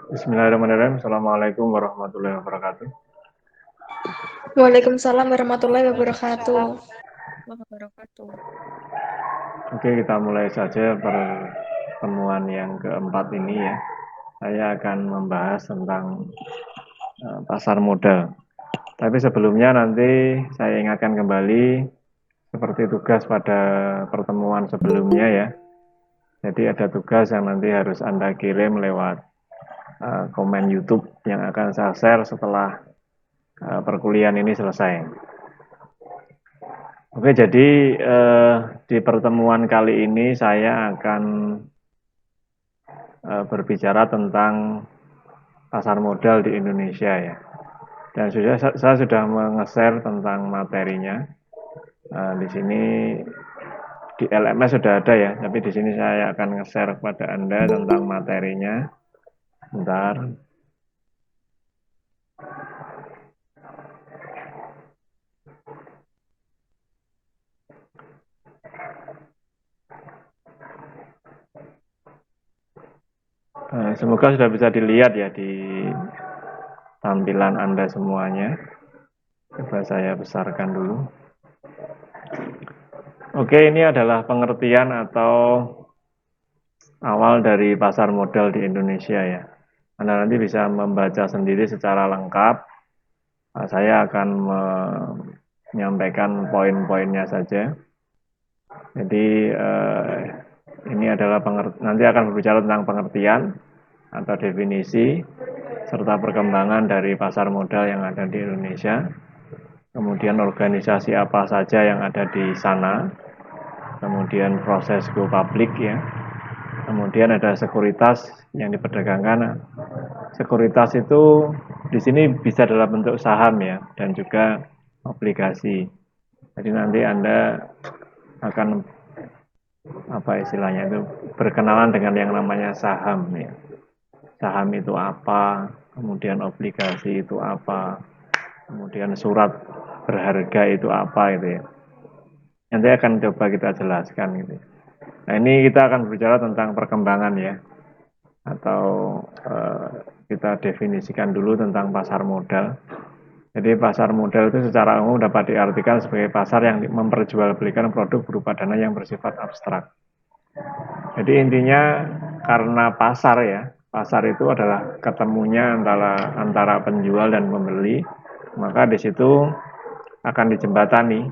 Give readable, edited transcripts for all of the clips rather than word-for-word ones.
Bismillahirrahmanirrahim. Assalamualaikum warahmatullahi wabarakatuh. Waalaikumsalam warahmatullahi wabarakatuh. Oke, kita mulai saja pertemuan yang keempat ini ya. Saya akan membahas tentang pasar modal. Tapi sebelumnya nanti saya ingatkan kembali seperti tugas pada pertemuan sebelumnya ya. Jadi ada tugas yang nanti harus Anda kirim lewat komen YouTube yang akan saya share setelah perkuliahan ini selesai. Oke, jadi di pertemuan kali ini saya akan berbicara tentang pasar modal di Indonesia ya. Dan saya sudah meng-share tentang materinya. Di sini di LMS sudah ada ya, tapi di sini saya akan nge-share kepada Anda tentang materinya. Bentar. Semoga sudah bisa dilihat ya di tampilan Anda semuanya. Coba saya besarkan dulu. Oke, ini adalah pengertian atau awal dari pasar modal di Indonesia ya. Anda nanti bisa membaca sendiri secara lengkap. Saya akan menyampaikan poin-poinnya saja. Jadi ini adalah nanti akan berbicara tentang pengertian atau definisi serta perkembangan dari pasar modal yang ada di Indonesia. Kemudian organisasi apa saja yang ada di sana. Kemudian proses go public ya. Kemudian ada sekuritas yang diperdagangkan. Sekuritas itu di sini bisa dalam bentuk saham ya dan juga obligasi. Jadi nanti Anda akan apa istilahnya itu berkenalan dengan yang namanya saham ya. Saham itu apa, kemudian obligasi itu apa, kemudian surat berharga itu apa gitu ya. Nanti akan coba kita jelaskan gitu. Nah ini kita akan berbicara tentang perkembangan ya, atau kita definisikan dulu tentang pasar modal. Jadi pasar modal itu secara umum dapat diartikan sebagai pasar yang memperjualbelikan produk berupa dana yang bersifat abstrak. Jadi intinya karena pasar ya, pasar itu adalah ketemunya antara penjual dan pembeli, maka di situ akan dijembatani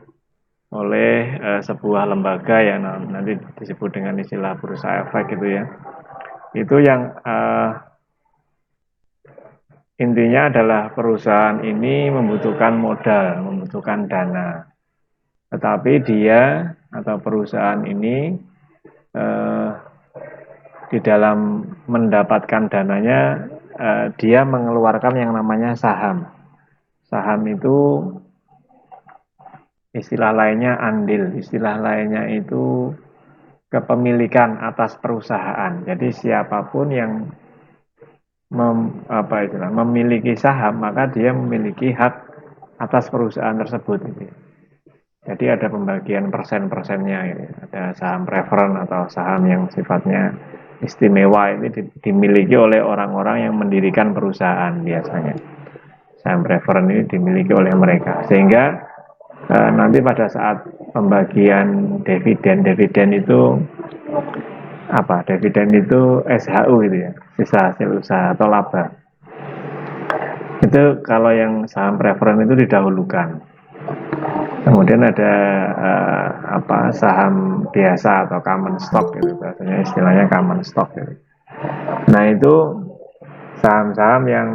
oleh sebuah lembaga yang nanti disebut dengan istilah bursa efek gitu ya. Itu yang intinya adalah perusahaan ini membutuhkan modal, membutuhkan dana. Tetapi dia atau perusahaan ini di dalam mendapatkan dananya dia mengeluarkan yang namanya saham. Saham itu istilah lainnya andil, istilah lainnya itu kepemilikan atas perusahaan. Jadi siapapun yang memiliki saham, maka dia memiliki hak atas perusahaan tersebut. Jadi ada pembagian persen-persennya. Ada saham preferen atau saham yang sifatnya istimewa ini dimiliki oleh orang-orang yang mendirikan perusahaan biasanya. Saham preferen ini dimiliki oleh mereka. Sehingga nanti pada saat pembagian dividen itu apa? Dividen itu SHU gitu ya, sisa hasil usaha atau laba. Itu kalau yang saham preferen itu didahulukan. Kemudian ada saham biasa atau common stock gitu, bahasanya istilahnya common stock gitu. Nah itu saham-saham yang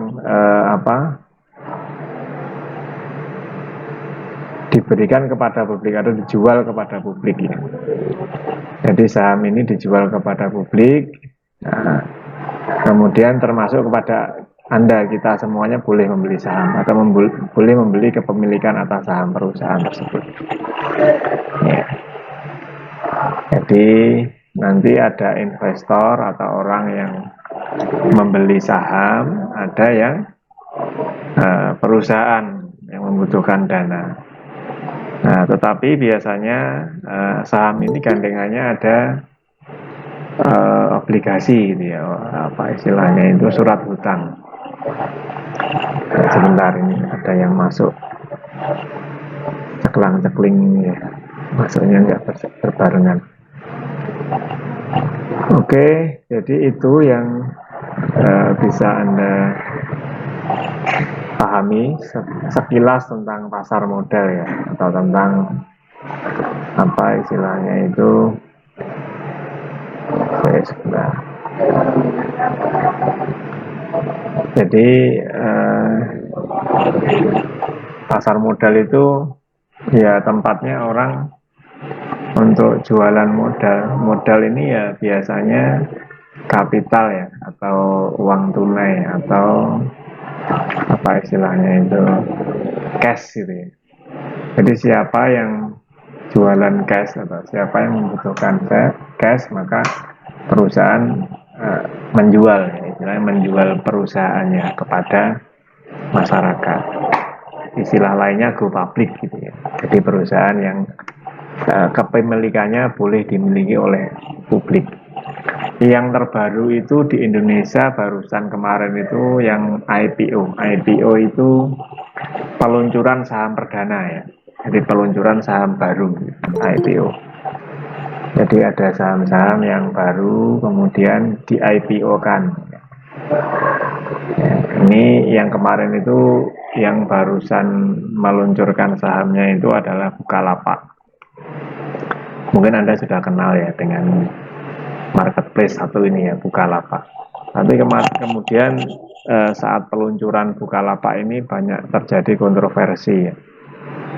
diberikan kepada publik atau dijual kepada publik ya. Jadi saham ini dijual kepada publik. Nah, kemudian termasuk kepada Anda, kita semuanya boleh membeli saham atau boleh membeli kepemilikan atas saham perusahaan tersebut. Ya. Jadi nanti ada investor atau orang yang membeli saham, ada yang perusahaan yang membutuhkan dana. Nah, tetapi biasanya saham ini gandengannya ada obligasi gitu ya, apa istilahnya itu, surat hutang. Sebentar, ini ada yang masuk, ceklang-cekling ya, masuknya nggak berbarengan. Oke, jadi itu yang bisa Anda pahami sekilas tentang pasar modal ya, atau tentang apa istilahnya itu. Sebentar. Jadi pasar modal itu ya tempatnya orang untuk jualan modal. Modal ini ya biasanya kapital ya, atau uang tunai, atau apa istilahnya itu, cash gitu ya. Jadi siapa yang jualan cash atau siapa yang membutuhkan cash, maka perusahaan menjual ya, istilahnya menjual perusahaannya kepada masyarakat. Istilah lainnya go public gitu ya. Jadi perusahaan yang kepemilikannya boleh dimiliki oleh publik. Yang terbaru itu di Indonesia barusan kemarin itu yang IPO. IPO itu peluncuran saham perdana ya. Jadi peluncuran saham baru, IPO. Jadi ada saham-saham yang baru kemudian di IPO-kan. Ya, ini yang kemarin itu yang barusan meluncurkan sahamnya itu adalah Bukalapak. Mungkin Anda sudah kenal ya dengan marketplace satu ini ya, Bukalapak. Tapi kemudian saat peluncuran Bukalapak ini banyak terjadi kontroversi ya.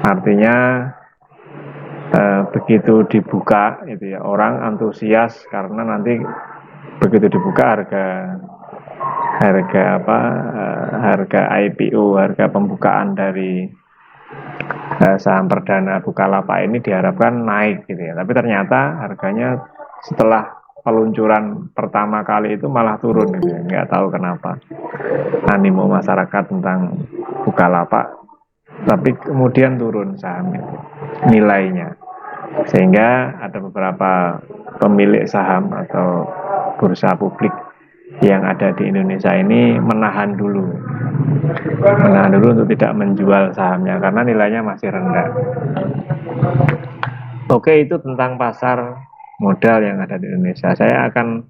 Artinya begitu dibuka itu ya, orang antusias karena nanti begitu dibuka harga IPO, harga pembukaan dari saham perdana Bukalapak ini diharapkan naik gitu ya. Tapi ternyata harganya setelah peluncuran pertama kali itu malah turun gitu ya. Nggak tahu kenapa animo masyarakat tentang Bukalapak, tapi kemudian turun saham itu nilainya, sehingga ada beberapa pemilik saham atau bursa publik yang ada di Indonesia ini menahan dulu untuk tidak menjual sahamnya karena nilainya masih rendah. Oke, itu tentang pasar modal yang ada di Indonesia. Saya akan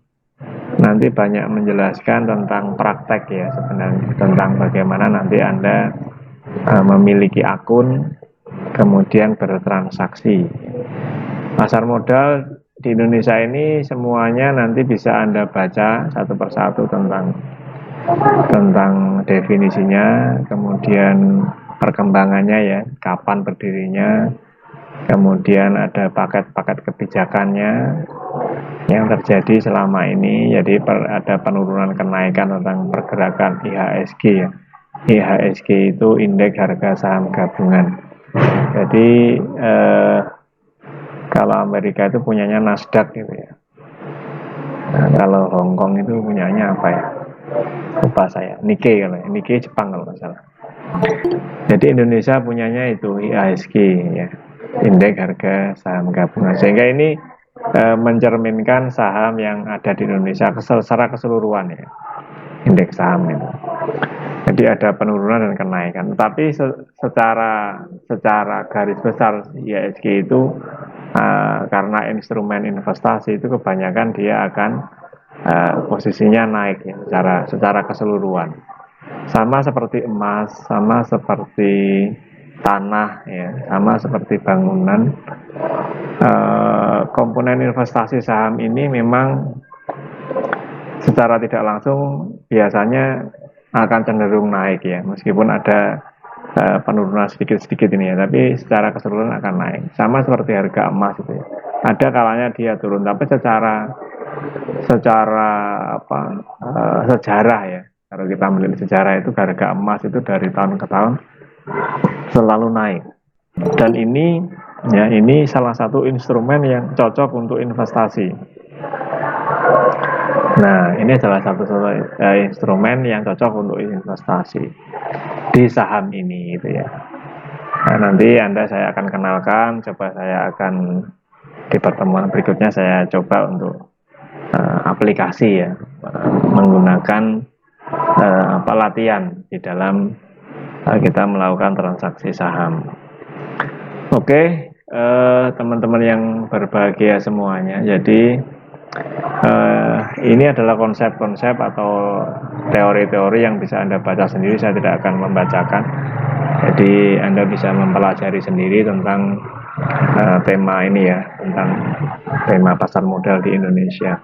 nanti banyak menjelaskan tentang praktek ya, sebenarnya tentang bagaimana nanti Anda memiliki akun kemudian bertransaksi. Pasar modal di Indonesia ini semuanya nanti bisa Anda baca satu persatu tentang definisinya, kemudian perkembangannya ya, kapan berdirinya, kemudian ada paket-paket kebijakannya yang terjadi selama ini. Jadi ada penurunan kenaikan tentang pergerakan IHSG ya. IHSG itu indeks harga saham gabungan. Jadi kalau Amerika itu punyanya Nasdaq gitu ya. Nah, kalau Hong Kong itu punyanya apa ya? Lupa saya. Nikkei kalau ya. Nikkei Jepang kalau nggak salah. Jadi Indonesia punyanya itu IHSG ya, indeks harga saham gabungan. Sehingga ini mencerminkan saham yang ada di Indonesia secara keseluruhan ya, indeks saham itu. Jadi ada penurunan dan kenaikan. Tapi secara garis besar IHSG itu karena instrumen investasi itu kebanyakan dia akan posisinya naik ya, secara keseluruhan. Sama seperti emas, sama seperti tanah ya, sama seperti bangunan. Komponen investasi saham ini memang secara tidak langsung biasanya akan cenderung naik ya, meskipun ada penurunan sedikit-sedikit ini ya, tapi secara keseluruhan akan naik. Sama seperti harga emas itu ya. Ada kalanya dia turun, tapi secara sejarah ya. Kalau kita melihat sejarah itu harga emas itu dari tahun ke tahun selalu naik. Dan ini salah satu instrumen yang cocok untuk investasi. Nah, ini adalah satu instrumen yang cocok untuk investasi di saham ini gitu ya. Nah, nanti saya akan kenalkan, di pertemuan berikutnya saya coba untuk aplikasi ya, menggunakan latihan di dalam kita melakukan transaksi saham. Oke, teman-teman yang berbahagia semuanya. Jadi ini adalah konsep-konsep atau teori-teori yang bisa Anda baca sendiri. Saya tidak akan membacakan. Jadi Anda bisa mempelajari sendiri tentang tema ini ya, tentang tema pasar modal di Indonesia.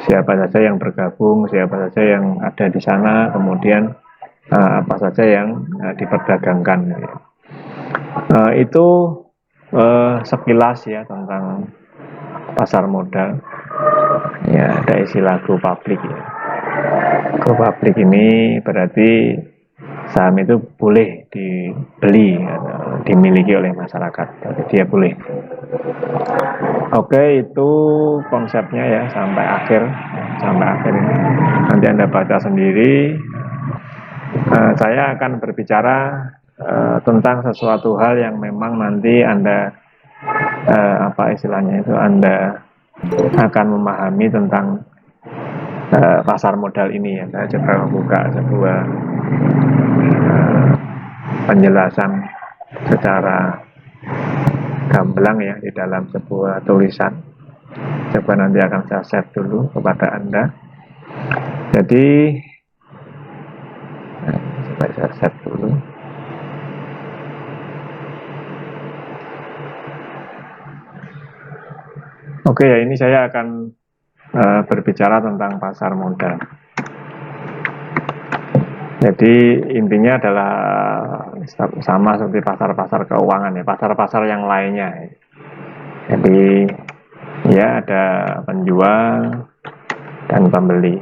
Siapa saja yang bergabung, siapa saja yang ada di sana, kemudian apa saja yang diperdagangkan. Itu sekilas ya tentang pasar modal. Ya, ada istilah go public ya. Go public ini berarti saham itu boleh dibeli atau dimiliki oleh masyarakat. Jadi dia boleh. Oke, itu konsepnya ya sampai akhir ini. Nanti Anda baca sendiri. Saya akan berbicara tentang sesuatu hal yang memang nanti Anda Anda akan memahami tentang pasar modal ini ya. Saya coba membuka sebuah penjelasan secara gamblang ya di dalam sebuah tulisan. Coba nanti akan saya share dulu kepada Anda. Jadi coba saya share dulu. Oke ya, ini saya akan berbicara tentang pasar modal. Jadi intinya adalah sama seperti pasar-pasar keuangan ya, pasar-pasar yang lainnya. Jadi ya ada penjual dan pembeli,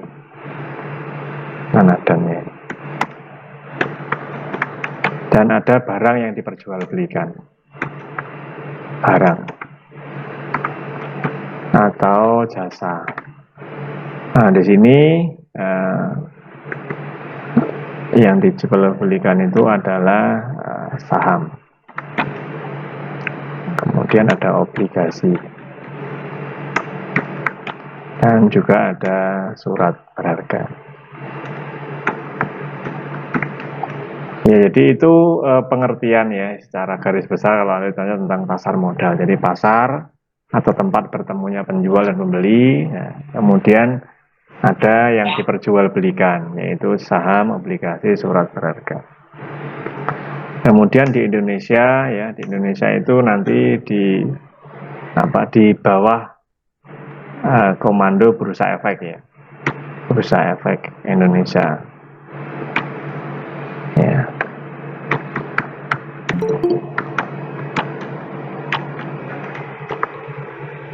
dan ada barang yang diperjualbelikan, barang atau jasa. Nah di sini yang dijualbelikan itu adalah saham, kemudian ada obligasi, dan juga ada surat berharga. Ya, jadi itu pengertian ya secara garis besar kalau ditanya tentang pasar modal. Jadi pasar atau tempat bertemunya penjual dan pembeli. Ya, kemudian ada yang diperjualbelikan, yaitu saham, obligasi, surat berharga. Kemudian di Indonesia ya, di Indonesia itu nanti di bawah komando Bursa Efek ya, Bursa Efek Indonesia. Ya.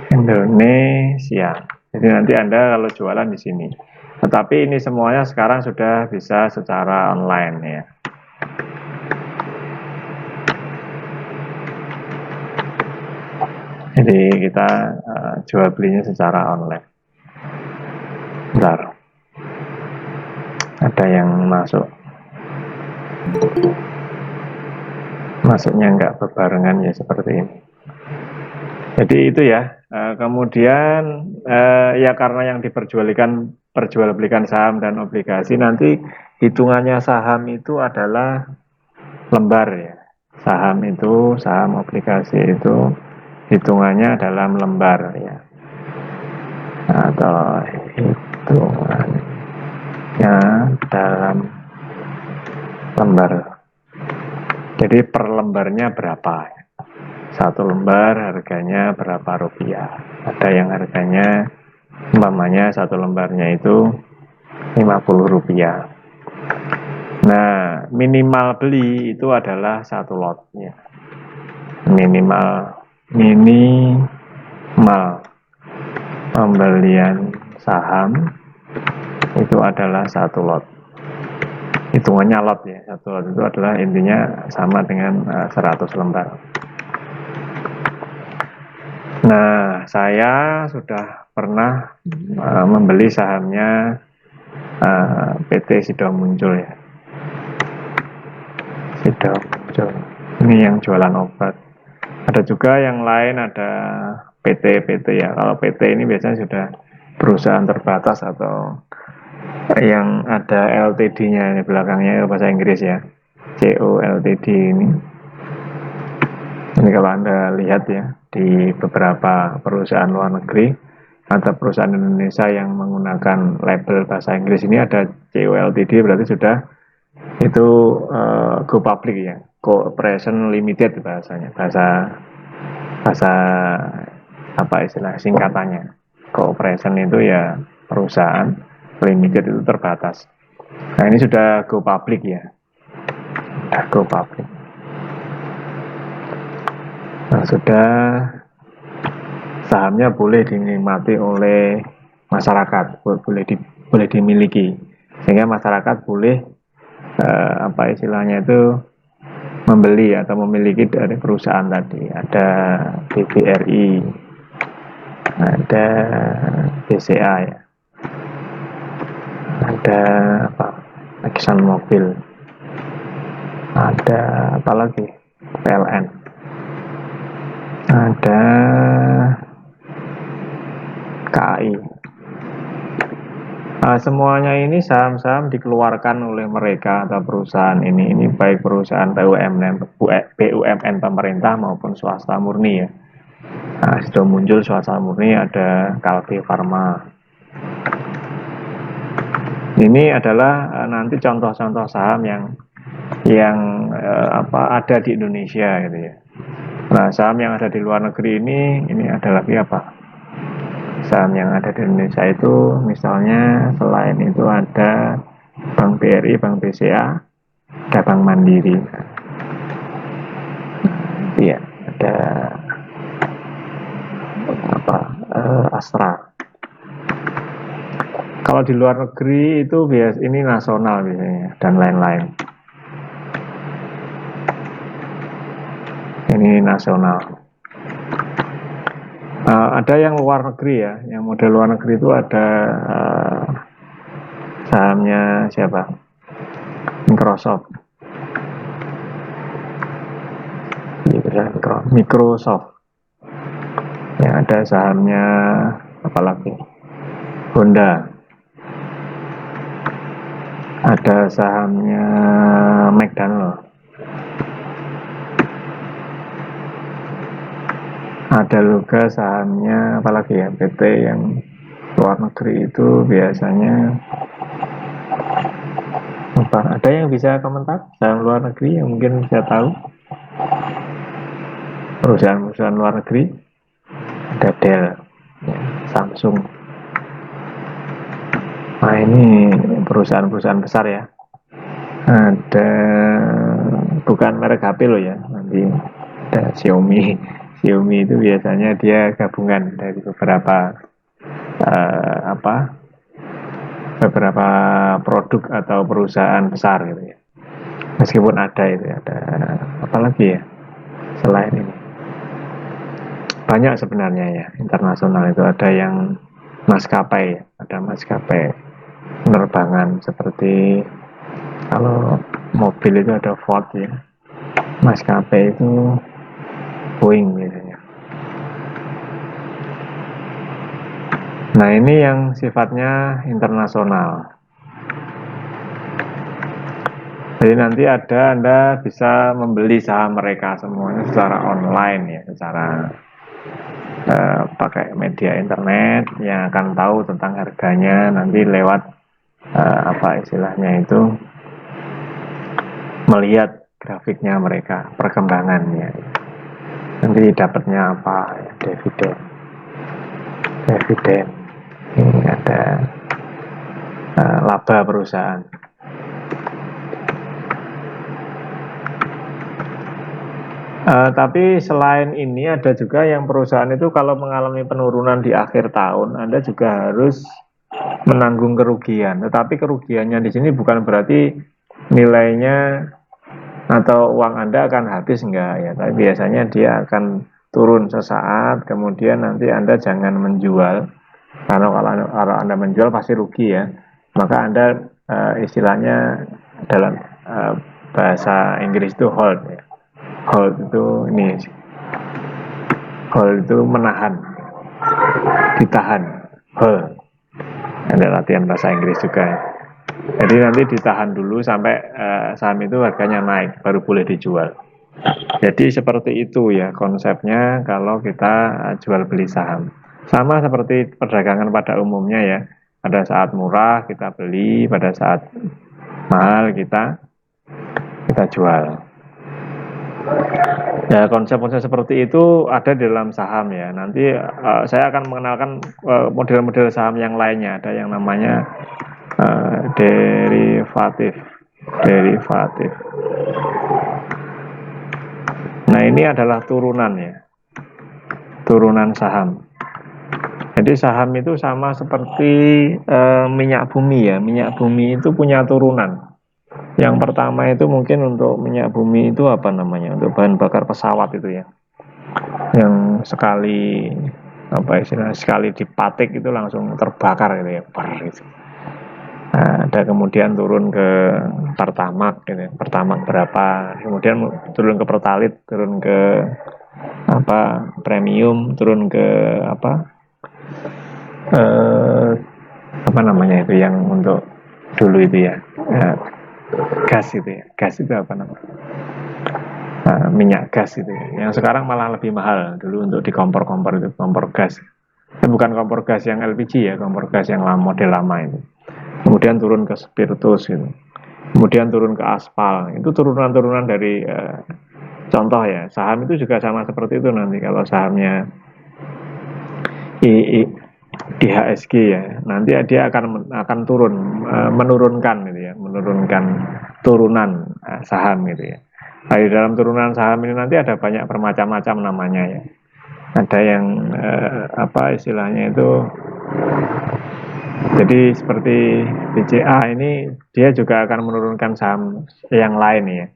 Indonesia. Jadi nanti Anda kalau jualan di sini. Tetapi ini semuanya sekarang sudah bisa secara online ya. Jadi kita jual belinya secara online. Bentar. Ada yang masuk. Masuknya nggak berbarengan ya seperti ini. Jadi itu ya. Kemudian ya karena yang perjualbelikan saham dan obligasi, nanti hitungannya saham itu adalah lembar ya. Saham obligasi itu hitungannya dalam lembar ya. Atau hitungannya dalam lembar. Jadi per lembarnya berapa? Satu lembar harganya berapa rupiah? Ada yang harganya umpamanya satu lembarnya itu 50 rupiah. Nah, minimal beli itu adalah satu lotnya. Minimal pembelian saham itu adalah satu lot. Hitungannya lot ya. Satu lot itu adalah intinya sama dengan 100 lembar. Nah, saya sudah pernah membeli sahamnya PT Sido Muncul ya. Sido Muncul. Ini yang jualan obat. Ada juga yang lain, ada PT ya. Kalau PT ini biasanya sudah perusahaan terbatas atau yang ada LTD-nya ini belakangnya bahasa Inggris ya, CO Ltd ini. Ini kalau Anda lihat ya di beberapa perusahaan luar negeri atau perusahaan Indonesia yang menggunakan label bahasa Inggris ini ada CO Ltd, berarti sudah itu go public ya, Corporation Limited bahasanya, bahasa apa istilah singkatannya. Corporation itu ya perusahaan, limited itu terbatas. Nah ini sudah go public ya, go public. Nah sudah, sahamnya boleh dinikmati oleh masyarakat, boleh dimiliki, sehingga masyarakat boleh apa istilahnya itu membeli atau memiliki dari perusahaan tadi. Ada BBRI, ada BCA ya, ada apa, Exxon Mobil, ada apa lagi, PLN, ada KAI. Semuanya ini saham-saham dikeluarkan oleh mereka atau perusahaan ini baik perusahaan BUMN pemerintah maupun swasta murni ya. Nah, sudah muncul swasta murni, ada Kalbe Farma. Ini adalah nanti contoh-contoh saham yang apa ada di Indonesia gitu ya. Nah, saham yang ada di luar negeri ini ada lagi apa? Saham yang ada di Indonesia itu misalnya selain itu ada Bank BRI, Bank BCA, ada Bank Mandiri. Iya, ada apa? Astra. Kalau di luar negeri itu biasa ini nasional biasanya dan lain-lain. Ini nasional. Ada yang luar negeri ya, yang model luar negeri itu ada sahamnya siapa? Microsoft. Yang ada sahamnya apalagi? Honda. Ada sahamnya McDonald. Ada juga sahamnya apalagi ya, PT yang luar negeri itu biasanya apa? Ada yang bisa komentar saham luar negeri yang mungkin bisa tahu? Perusahaan-perusahaan luar negeri, ada Dell, ya, Samsung. Nah ini perusahaan-perusahaan besar ya. Ada bukan merek HP loh ya, nanti ada Xiaomi. Xiaomi itu biasanya dia gabungan dari beberapa beberapa produk atau perusahaan besar gitu ya. Meskipun ada itu ada apa lagi ya selain ini, banyak sebenarnya ya internasional itu, ada yang maskapai, ada maskapai penerbangan seperti kalau mobil itu ada Ford ya, maskapai itu Boeing biasanya. Nah ini yang sifatnya internasional. Jadi nanti Anda bisa membeli saham mereka semuanya secara online ya, secara pakai media internet yang akan tahu tentang harganya nanti lewat apa istilahnya itu, melihat grafiknya mereka, perkembangannya. Nanti dapatnya apa ya, dividen. Ini ada laba perusahaan. Tapi selain ini ada juga yang perusahaan itu kalau mengalami penurunan di akhir tahun, Anda juga harus menanggung kerugian. Tetapi kerugiannya di sini bukan berarti nilainya atau uang Anda akan habis, enggak ya. Tapi biasanya dia akan turun sesaat, kemudian nanti Anda jangan menjual. Karena kalau Anda menjual pasti rugi ya. Maka Anda istilahnya dalam bahasa Inggris itu hold ya. Hold itu ini, hold itu menahan, ditahan, hold. Ada latihan bahasa Inggris juga. Jadi nanti ditahan dulu sampai saham itu harganya naik, baru boleh dijual. Jadi seperti itu ya konsepnya kalau kita jual beli saham. Sama seperti perdagangan pada umumnya ya. Pada saat murah kita beli, pada saat mahal kita jual. Ya konsep-konsep seperti itu ada di dalam saham ya. Nanti saya akan mengenalkan model-model saham yang lainnya. Ada yang namanya derivatif. Derivatif. Nah ini adalah turunan ya. Turunan saham. Jadi saham itu sama seperti minyak bumi ya. Minyak bumi itu punya turunan. Yang pertama itu mungkin untuk minyak bumi itu apa namanya? Untuk bahan bakar pesawat itu ya. Yang sekali apa istilahnya sekali dipatik itu langsung terbakar gitu ya. Gitu. Nah, ada kemudian turun ke Pertamax gitu. Pertamax berapa? Kemudian turun ke Pertalite, turun ke apa? Premium, turun ke apa? Apa namanya itu yang untuk dulu itu ya. Gas itu ya. Gas itu apa namanya? Minyak gas itu ya. Yang sekarang malah lebih mahal dulu untuk di kompor-kompor itu, kompor gas. Bukan kompor gas yang LPG ya, kompor gas yang model lama itu. Kemudian turun ke spiritus gitu. Kemudian turun ke aspal. Itu turunan-turunan dari contoh ya. Saham itu juga sama seperti itu nanti kalau sahamnya I, IHSG ya. Nanti dia akan turun menurunkan gitu ya, menurunkan turunan saham gitu ya. Nah, di dalam turunan saham ini nanti ada banyak bermacam-macam namanya ya. Ada yang apa istilahnya itu jadi seperti BCA ini dia juga akan menurunkan saham yang lain ya.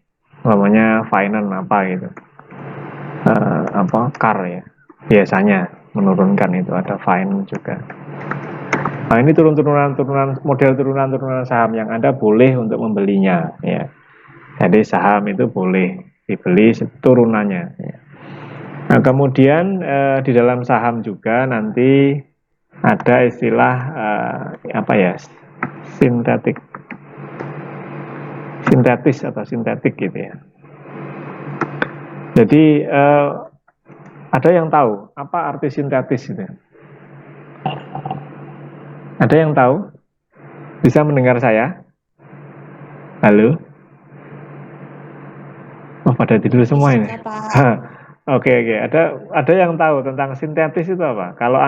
Namanya finance apa gitu. Apa car ya. Biasanya menurunkan itu ada finance juga. Nah, ini turunan-turunan model turunan-turunan saham yang Anda boleh untuk membelinya ya. Jadi saham itu boleh dibeli turunannya ya. Nah, kemudian di dalam saham juga nanti ada istilah apa ya? Sintetis atau sintetik gitu ya. Jadi ada yang tahu apa arti sintetis itu? Ada yang tahu? Bisa mendengar saya? Halo? Oh, pada tidur semua Bisa, ini. Pak. Oke, oke. Ada yang tahu tentang sintetis itu apa? Kalau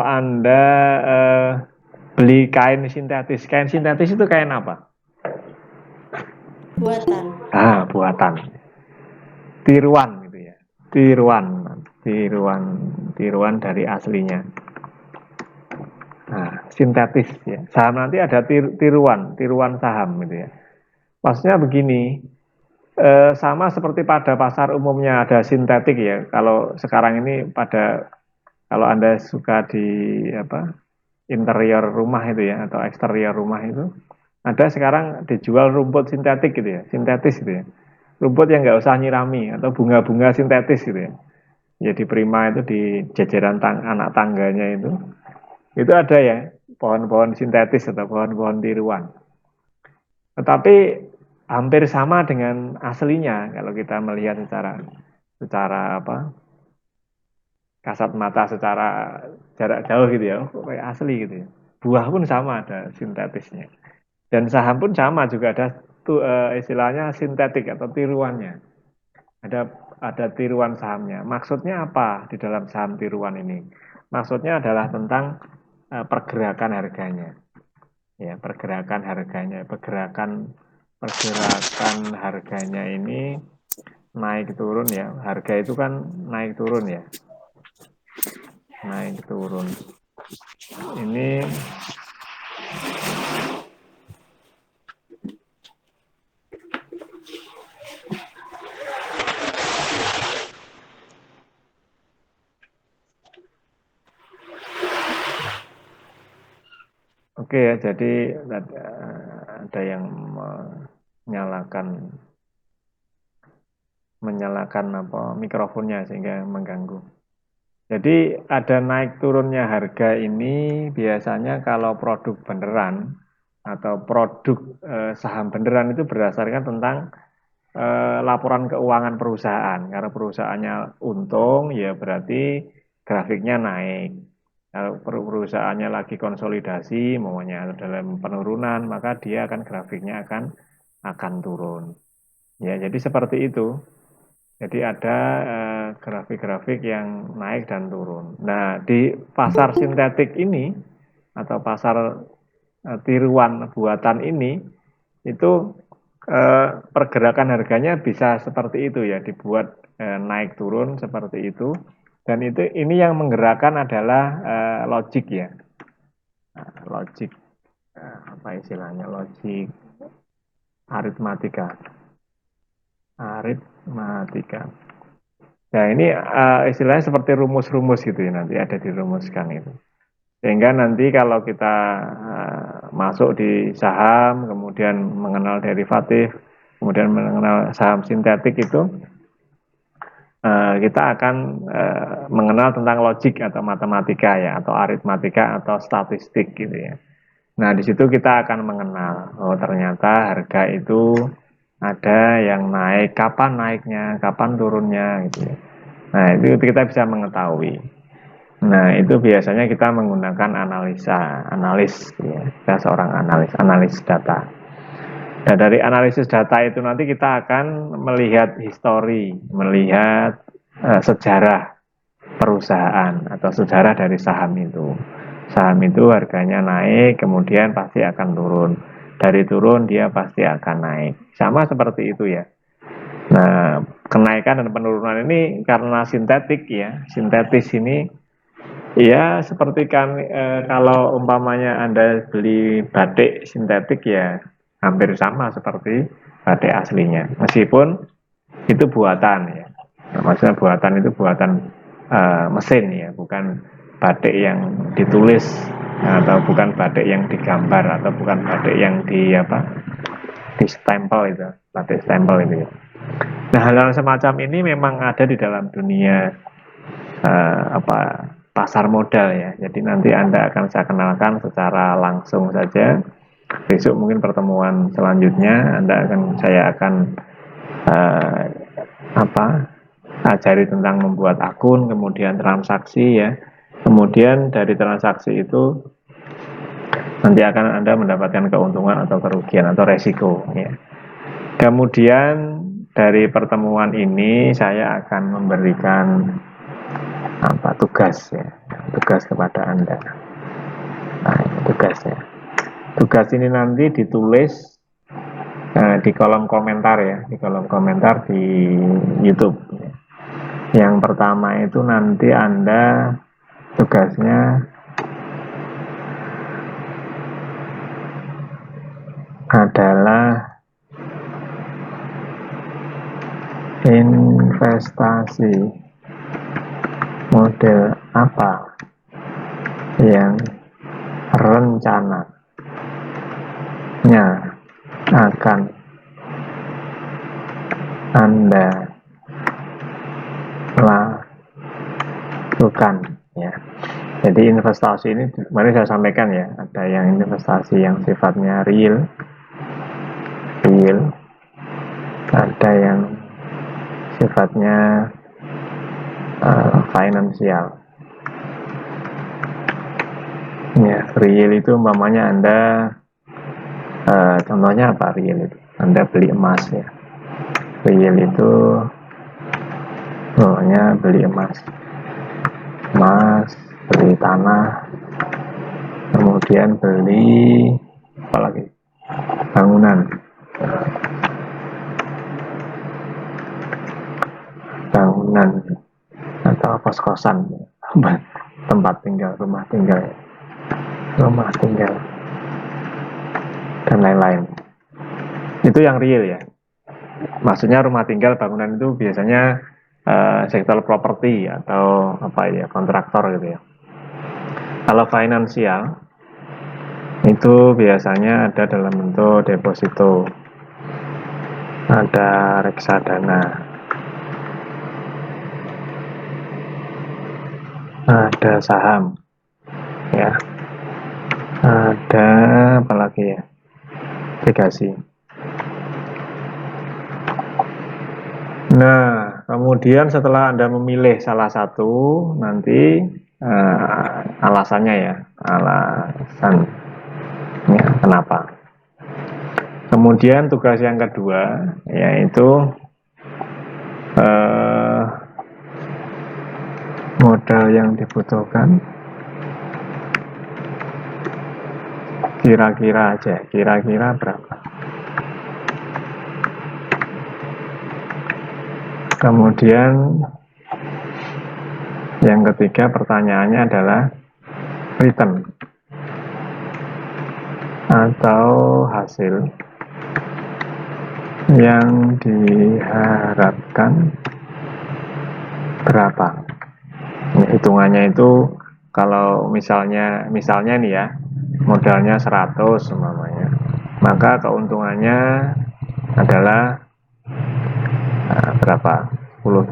Anda beli kain sintetis itu kain apa? Buatan. Buatan. Tiruan gitu ya. Tiruan, tiruan, tiruan dari aslinya. Nah, sintetis ya. Saham nanti ada tiruan saham gitu ya. Maksudnya begini, sama seperti pada pasar umumnya ada sintetik ya. Kalau sekarang ini kalau Anda suka di apa interior rumah itu ya atau eksterior rumah itu, ada sekarang dijual rumput sintetik gitu ya, sintetis gitu ya. Rumput yang nggak usah nyirami atau bunga-bunga sintetis gitu ya. Jadi prima itu di jajaran anak tangganya itu ada ya pohon-pohon sintetis atau pohon-pohon tiruan. Tetapi hampir sama dengan aslinya kalau kita melihat secara secara apa kasat mata secara jarak jauh gitu ya, kayak asli gitu ya. Buah pun sama ada sintetisnya. Dan saham pun sama juga ada istilahnya sintetik atau tiruannya. Ada ada tiruan sahamnya. Maksudnya apa di dalam saham tiruan ini? Maksudnya adalah tentang pergerakan harganya. Ya, pergerakan harganya ini naik turun ya. Harga itu kan naik turun ya. Naik turun. Ini oke ya, jadi ada yang menyalakan apa mikrofonnya sehingga mengganggu. Jadi ada naik turunnya harga ini biasanya kalau produk beneran atau produk saham beneran itu berdasarkan tentang laporan keuangan perusahaan. Karena perusahaannya untung, ya berarti grafiknya naik. Kalau perusahaannya lagi konsolidasi, maunya dalam penurunan, maka dia akan grafiknya akan turun. Ya, jadi seperti itu. Jadi ada grafik-grafik yang naik dan turun. Nah, di pasar sintetik ini atau pasar tiruan buatan ini itu pergerakan harganya bisa seperti itu ya, dibuat naik turun seperti itu. Dan ini yang menggerakkan adalah logik ya. Nah, logik apa istilahnya? Logik aritmatika. Aritmatika. Nah, ini istilahnya seperti rumus-rumus gitu ya, nanti ada dirumuskan itu. Sehingga nanti kalau kita masuk di saham, kemudian mengenal derivatif, kemudian mengenal saham sintetik itu, kita akan mengenal tentang logik atau matematika ya, atau aritmatika atau statistik gitu ya. Nah, di situ kita akan mengenal, oh ternyata harga itu ada yang naik, kapan naiknya, kapan turunnya gitu ya. Nah, itu kita bisa mengetahui. Nah, itu biasanya kita menggunakan analis ya. Kita seorang analis data. Nah, dari analisis data itu nanti kita akan melihat histori, melihat sejarah perusahaan atau sejarah dari saham itu. Saham itu harganya naik, kemudian pasti akan turun. Dari turun dia pasti akan naik. Sama seperti itu ya. Nah, kenaikan dan penurunan ini karena sintetik ya. Sintetis ini ya seperti kan kalau umpamanya Anda beli batik sintetik ya hampir sama seperti batik aslinya. Meskipun itu buatan ya. Nah, maksudnya buatan itu buatan mesin ya, bukan batik yang ditulis atau bukan batik yang digambar atau bukan batik yang di stempel itu, batik stempel itu ya. Nah, hal-hal semacam ini memang ada di dalam dunia pasar modal ya. Jadi nanti Anda akan saya kenalkan secara langsung saja. Besok mungkin pertemuan selanjutnya saya akan uh, apa ajari tentang membuat akun, kemudian transaksi ya. Kemudian dari transaksi itu nanti akan Anda mendapatkan keuntungan atau kerugian atau resiko ya. Kemudian dari pertemuan ini saya akan memberikan tugas ya, tugas kepada Anda. Nah, tugasnya. Tugas ini nanti ditulis di kolom komentar ya, di kolom komentar di YouTube. Yang pertama itu nanti Anda tugasnya adalah investasi model apa yang rencananya akan Anda lakukan ya. Jadi investasi ini kemarin saya sampaikan ya, ada yang investasi yang sifatnya real, ada yang sifatnya finansial. Ya, real itu umpamanya Anda contohnya apa real itu? Anda beli emas ya. Real itu umpamanya beli emas, beli tanah, kemudian beli apa lagi? Bangunan atau kos-kosan, tempat tinggal, rumah tinggal dan lain-lain. Itu yang real ya. Maksudnya rumah tinggal, bangunan itu biasanya sektor properti atau kontraktor gitu ya. Kalau finansial itu biasanya ada dalam bentuk deposito, ada reksadana, ada saham, ya, ada apa lagi ya, obligasi. Nah, kemudian setelah Anda memilih salah satu, nanti alasannya ya, alasan ya, kenapa. Kemudian tugas yang kedua yaitu modal yang dibutuhkan kira-kira aja, kira-kira berapa. Kemudian yang ketiga pertanyaannya adalah return atau hasil yang diharapkan berapa. Hitungannya itu kalau misalnya nih ya, modalnya 100 umpamanya, maka keuntungannya adalah berapa? 10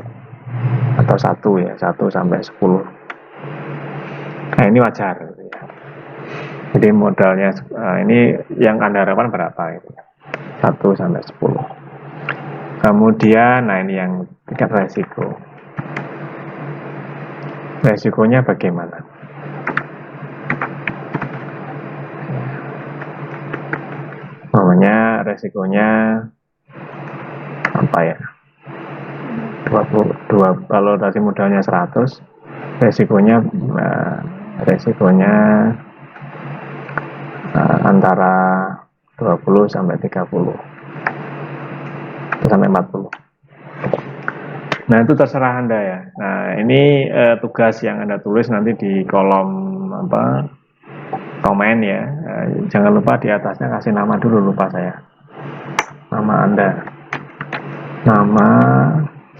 atau 1 ya, 1 sampai 10. Nah, ini wajar gitu ya. Jadi modalnya ini yang Anda harapkan berapa gitu. 1 sampai 10. Kemudian nah ini yang tingkat resiko. Resikonya bagaimana? Namanya resikonya apa ya? 22, kalau tadi modalnya 100, resikonya antara 20 sampai 30 sampai 40. Nah, itu terserah Anda ya. Nah, ini tugas yang Anda tulis nanti di kolom komen ya. Jangan lupa di atasnya kasih nama dulu, lupa saya. Nama Anda. Nama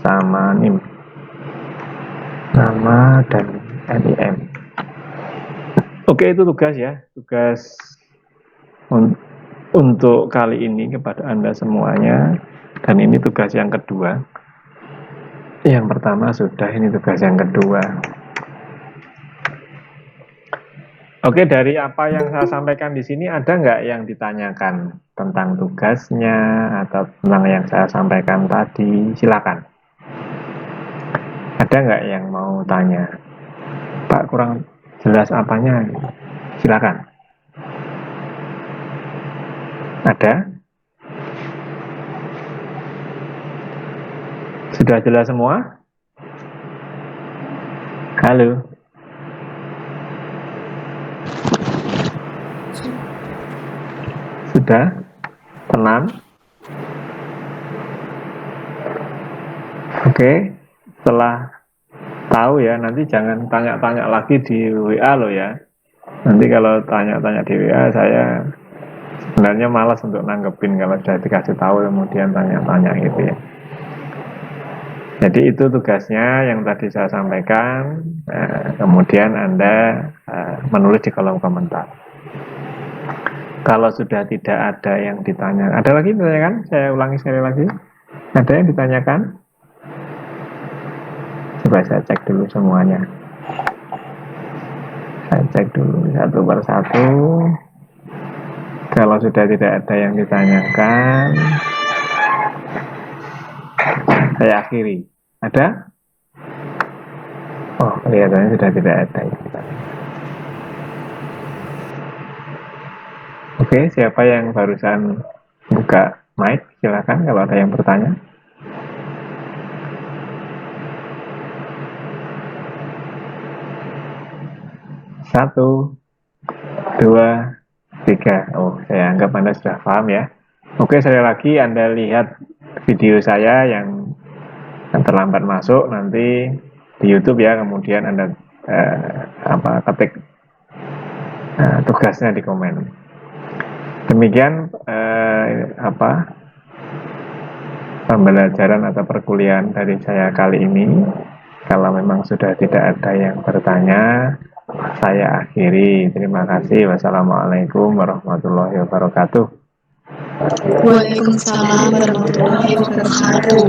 sama NIM. Nama dan NIM. Oke, itu tugas ya. Tugas untuk kali ini kepada Anda semuanya. Dan ini tugas yang kedua. Yang pertama sudah, ini tugas yang kedua. Oke, dari apa yang saya sampaikan di sini ada nggak yang ditanyakan tentang tugasnya atau tentang yang saya sampaikan tadi? Silakan. Ada nggak yang mau tanya? Pak, kurang jelas apanya? Silakan. Ada? Sudah jelas semua? Halo? Sudah? Tenang? Oke, setelah tahu ya, nanti jangan tanya-tanya lagi di WA loh ya. Nanti kalau tanya-tanya di WA, saya sebenarnya malas untuk nanggepin kalau sudah dikasih tahu kemudian tanya-tanya gitu ya. Jadi itu tugasnya yang tadi saya sampaikan, kemudian Anda menulis di kolom komentar. Kalau sudah tidak ada yang ditanya, ada lagi ditanyakan? Saya ulangi sekali lagi. Ada yang ditanyakan? Coba saya cek dulu semuanya. Saya cek dulu satu persatu. Kalau sudah tidak ada yang ditanyakan, saya akhiri. Ada? Oh, kelihatannya sudah tidak ada yang ditanyakan. Oke, siapa yang barusan buka mic? Silakan kalau ada yang bertanya. Satu, dua, tiga. Oh, saya anggap Anda sudah paham ya. Oke, sekali lagi Anda lihat video saya yang terlambat masuk nanti di YouTube ya, kemudian Anda ketik tugasnya di komen. Demikian pembelajaran atau perkuliahan dari saya kali ini. Kalau memang sudah tidak ada yang bertanya, saya akhiri. Terima kasih. Wassalamualaikum warahmatullahi wabarakatuh. Waalaikumsalam warahmatullahi wabarakatuh.